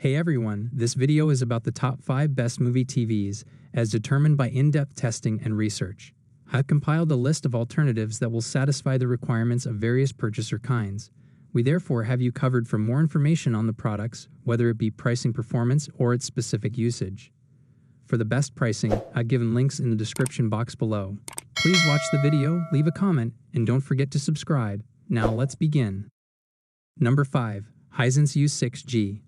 Hey everyone, this video is about the top 5 best movie TVs as determined by in-depth testing and research. I've compiled a list of alternatives that will satisfy the requirements of various purchaser kinds. We therefore have you covered for more information on the products, whether it be pricing performance or its specific usage. For the best pricing, I've given links in the description box below. Please watch the video, leave a comment, and don't forget to subscribe. Now let's begin. Number 5. Hisense U6G.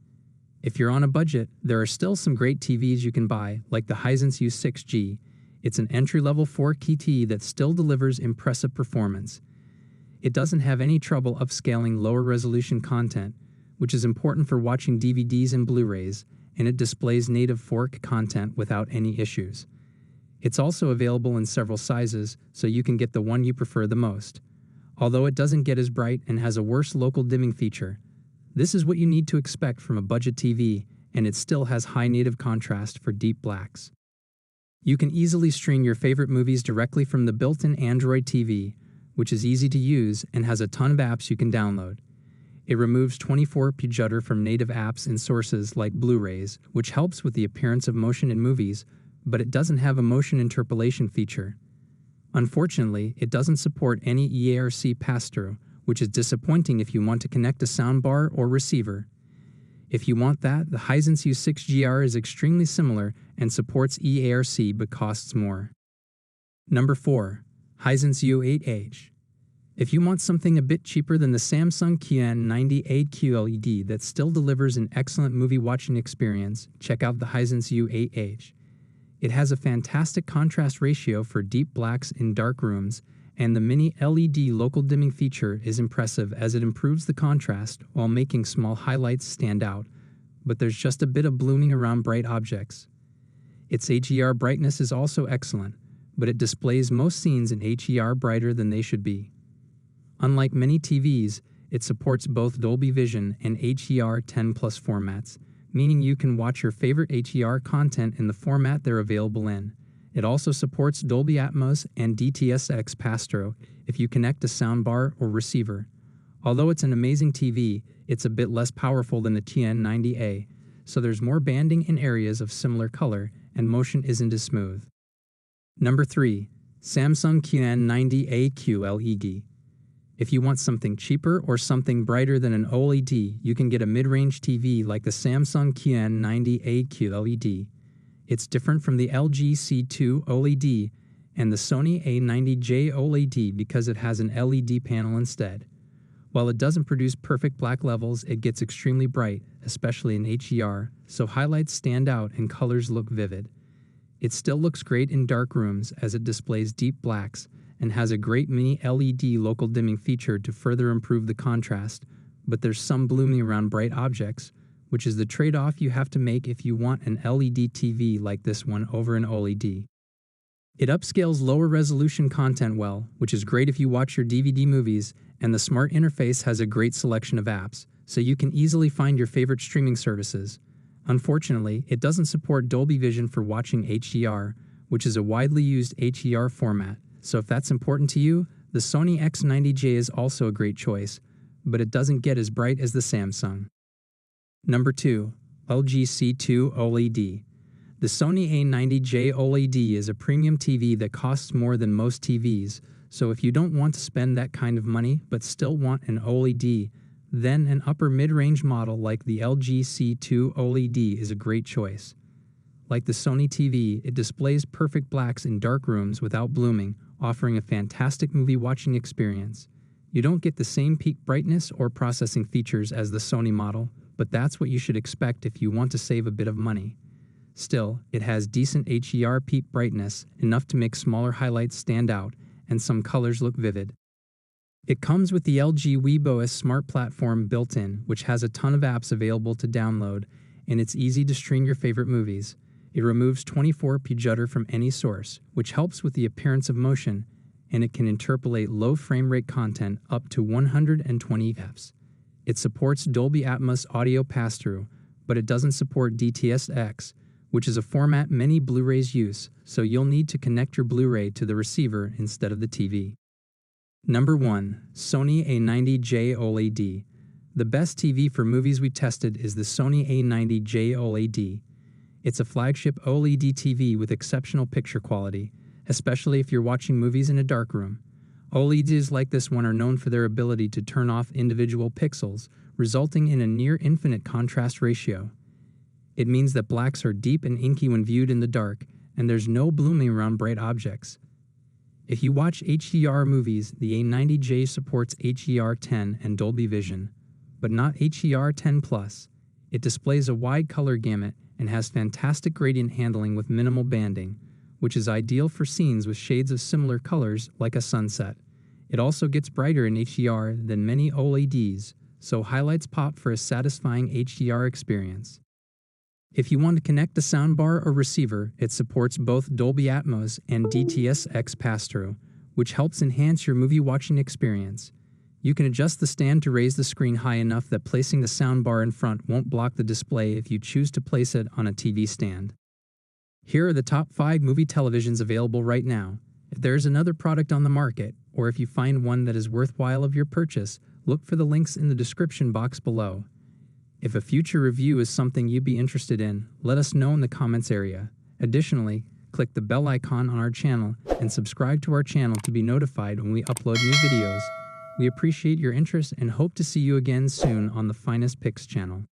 If you're on a budget, there are still some great TVs you can buy, like the Hisense U6G. It's an entry-level 4K TV that still delivers impressive performance. It doesn't have any trouble upscaling lower-resolution content, which is important for watching DVDs and Blu-rays, and it displays native 4K content without any issues. It's also available in several sizes, so you can get the one you prefer the most. Although it doesn't get as bright and has a worse local dimming feature, this is what you need to expect from a budget TV, and it still has high native contrast for deep blacks. You can easily stream your favorite movies directly from the built-in Android TV, which is easy to use and has a ton of apps you can download. It removes 24p judder from native apps and sources like Blu-rays, which helps with the appearance of motion in movies, but it doesn't have a motion interpolation feature. Unfortunately, it doesn't support any EARC pass-through, which is disappointing if you want to connect a soundbar or receiver. If you want that, the Hisense U6G is extremely similar and supports EARC but costs more. Number 4. Hisense U8H. If you want something a bit cheaper than the Samsung QN90A QLED that still delivers an excellent movie watching experience, check out the Hisense U8H. It has a fantastic contrast ratio for deep blacks in dark rooms, and the mini LED local dimming feature is impressive as it improves the contrast while making small highlights stand out, but there's just a bit of blooming around bright objects. Its HDR brightness is also excellent, but it displays most scenes in HDR brighter than they should be. Unlike many TVs, it supports both Dolby Vision and HDR10+ formats, meaning you can watch your favorite HDR content in the format they're available in. It also supports Dolby Atmos and DTS:X pass-through if you connect a soundbar or receiver. Although it's an amazing TV, it's a bit less powerful than the QN90A, so there's more banding in areas of similar color and motion isn't as smooth. Number 3. Samsung QN90A QLED. If you want something cheaper or something brighter than an OLED, you can get a mid-range TV like the Samsung QN90A QLED. It's different from the LG C2 OLED and the Sony A90J OLED because it has an LED panel instead. While it doesn't produce perfect black levels, it gets extremely bright, especially in HDR, so highlights stand out and colors look vivid. It still looks great in dark rooms as it displays deep blacks and has a great mini LED local dimming feature to further improve the contrast, but there's some blooming around bright objects, which is the trade-off you have to make if you want an LED TV like this one over an OLED. It upscales lower resolution content well, which is great if you watch your DVD movies, and the smart interface has a great selection of apps, so you can easily find your favorite streaming services. Unfortunately, it doesn't support Dolby Vision for watching HDR, which is a widely used HDR format, so if that's important to you, the Sony A90J is also a great choice, but it doesn't get as bright as the Samsung. Number 2. LG C2 OLED. The Sony A90J OLED is a premium TV that costs more than most TVs, so if you don't want to spend that kind of money but still want an OLED, then an upper mid-range model like the LG C2 OLED is a great choice. Like the Sony TV, it displays perfect blacks in dark rooms without blooming, offering a fantastic movie watching experience. You don't get the same peak brightness or processing features as the Sony model, but that's what you should expect if you want to save a bit of money. Still, it has decent HDR peak brightness, enough to make smaller highlights stand out, and some colors look vivid. It comes with the LG WeBOS Smart Platform built in, which has a ton of apps available to download, and it's easy to stream your favorite movies. It removes 24p judder from any source, which helps with the appearance of motion, and it can interpolate low frame rate content up to 120 Fps. It supports Dolby Atmos audio pass-through, but it doesn't support DTS:X, which is a format many Blu-rays use, so you'll need to connect your Blu-ray to the receiver instead of the TV. Number 1. Sony A90J OLED. The best TV for movies we tested is the Sony A90J OLED. It's a flagship OLED TV with exceptional picture quality, especially if you're watching movies in a dark room. OLEDs like this one are known for their ability to turn off individual pixels, resulting in a near-infinite contrast ratio. It means that blacks are deep and inky when viewed in the dark, and there's no blooming around bright objects. If you watch HDR movies, the A90J supports HDR10 and Dolby Vision, but not HDR10+. It displays a wide color gamut and has fantastic gradient handling with minimal banding, which is ideal for scenes with shades of similar colors like a sunset. It also gets brighter in HDR than many OLEDs, so highlights pop for a satisfying HDR experience. If you want to connect a soundbar or receiver, it supports both Dolby Atmos and DTS:X pass-through, which helps enhance your movie watching experience. You can adjust the stand to raise the screen high enough that placing the soundbar in front won't block the display if you choose to place it on a TV stand. Here are the top 5 movie televisions available right now. If there's another product on the market, or if you find one that is worthwhile of your purchase, look for the links in the description box below. If a future review is something you'd be interested in, let us know in the comments area. Additionally, click the bell icon on our channel and subscribe to our channel to be notified when we upload new videos. We appreciate your interest and hope to see you again soon on the Finest Picks channel.